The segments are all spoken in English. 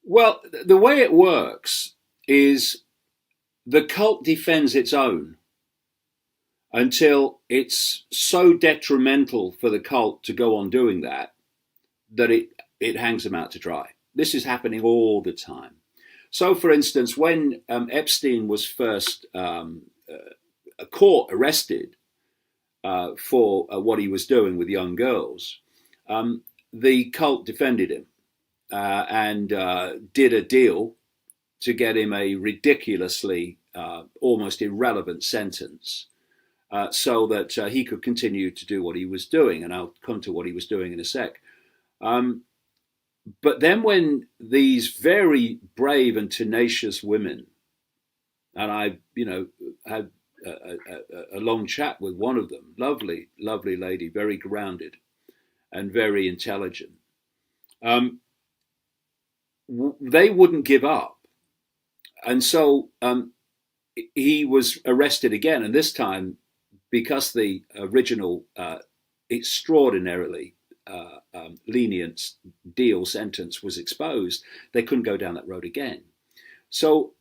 Well, the way it works is the cult defends its own until it's so detrimental for the cult to go on doing that that it hangs them out to dry. This is happening all the time. So, for instance, when Epstein was first caught, arrested for what he was doing with young girls, the cult defended him and did a deal to get him a ridiculously almost irrelevant sentence so that he could continue to do what he was doing. And I'll come to what he was doing in a sec. But then when these very brave and tenacious women, and I, had a long chat with one of them, lovely, lovely lady, very grounded and very intelligent, they wouldn't give up. And so he was arrested again, and this time, because the original extraordinarily lenient deal sentence was exposed, they couldn't go down that road again. So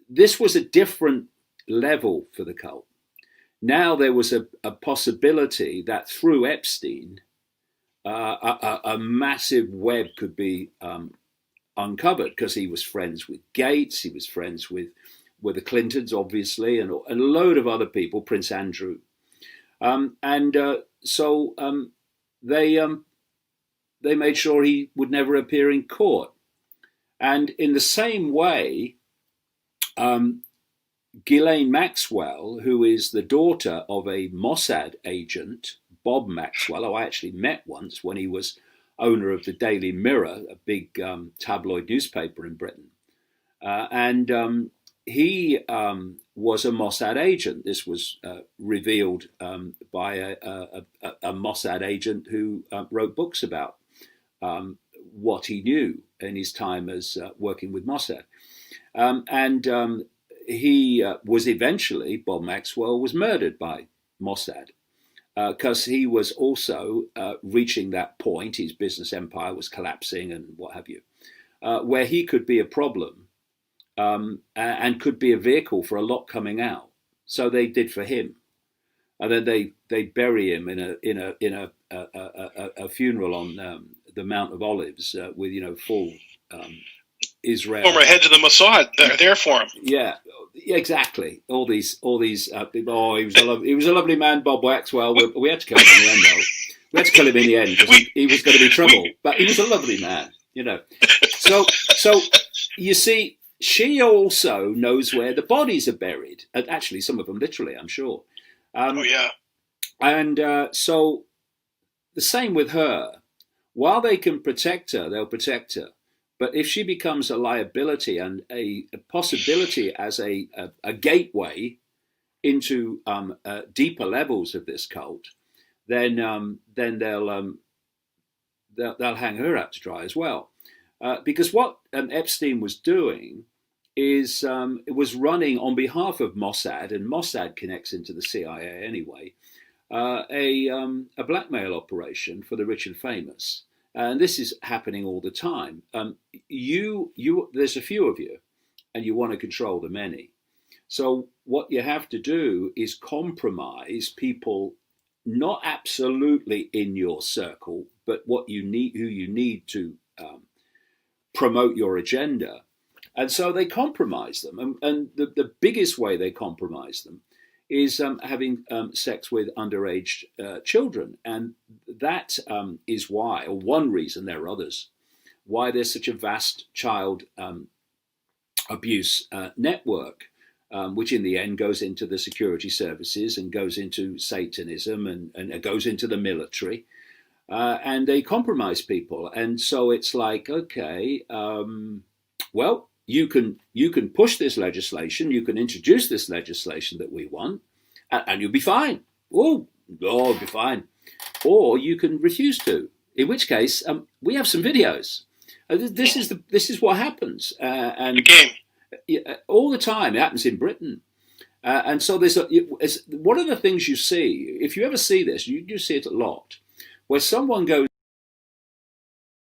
this was a different level for the cult. Now there was a possibility that through Epstein, a massive web could be uncovered, because he was friends with Gates, he was friends with the Clintons, obviously, and a load of other people, Prince Andrew. So they made sure he would never appear in court. And in the same way, Ghislaine Maxwell, who is the daughter of a Mossad agent, Bob Maxwell, who I actually met once when he was owner of the Daily Mirror, a big tabloid newspaper in Britain. He was a Mossad agent. This was revealed by a Mossad agent who wrote books about what he knew in his time as working with Mossad. He was eventually, Bob Maxwell was murdered by Mossad because he was also reaching that point, his business empire was collapsing and what have you, where he could be a problem and could be a vehicle for a lot coming out. So they did for him. And then they bury him in a funeral on the Mount of Olives with full Israel. Former heads of the Mossad, they're there for him. Yeah, exactly. All these people. Oh, he was a lovely man, Bob Maxwell. We had to kill him in the end, though. We had to kill him in the end because he was going to be trouble. But he was a lovely man, So you see, she also knows where the bodies are buried. And actually, some of them literally, I'm sure. And so the same with her. While they can protect her, they'll protect her. But if she becomes a liability and a possibility as a gateway into deeper levels of this cult, then they'll hang her out to dry as well. Because what Epstein was doing is it was running on behalf of Mossad, and Mossad connects into the CIA anyway, a blackmail operation for the rich and famous. And this is happening all the time. There's a few of you, and you want to control the many. So what you have to do is compromise people, not absolutely in your circle, but who you need to promote your agenda. And so they compromise them. And the biggest way they compromise them is having sex with underage children. And that is why, or one reason, there are others, why there's such a vast child abuse network, which in the end goes into the security services and goes into Satanism and goes into the military. And they compromise people. And so it's like, okay, well, you can push this legislation, you can introduce this legislation that we want, and you'll be fine. Oh, it'll be fine. Or you can refuse to. In which case, we have some videos. This is what happens, and the game all the time. It happens in Britain, and so one of the things you see. If you ever see this, you see it a lot, where someone goes